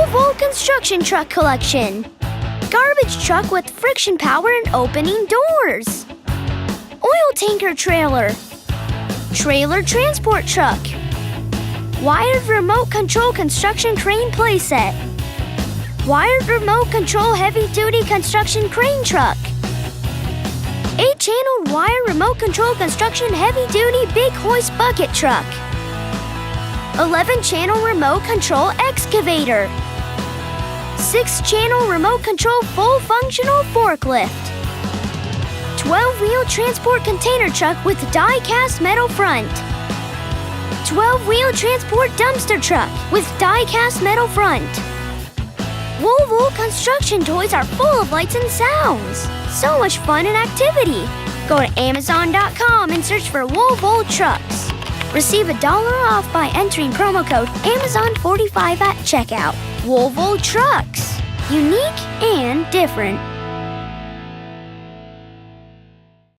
WolVol construction truck collection. Garbage truck with friction power and opening doors. Oil tanker trailer. Trailer transport truck. Wired remote control construction crane playset. Wired remote control heavy-duty construction crane truck. 8-channel wire remote control construction heavy-duty big hoist bucket truck. 11-channel remote control excavator. 6-channel remote control full functional forklift. 12-wheel transport container truck with die-cast metal front. 12-wheel transport dumpster truck with die-cast metal front. WolVol construction toys are full of lights and sounds. So much fun and activity. Go to Amazon.com and search for WolVol trucks. Receive $1 off by entering promo code Amazon45 at checkout. WolVol trucks. Unique and different.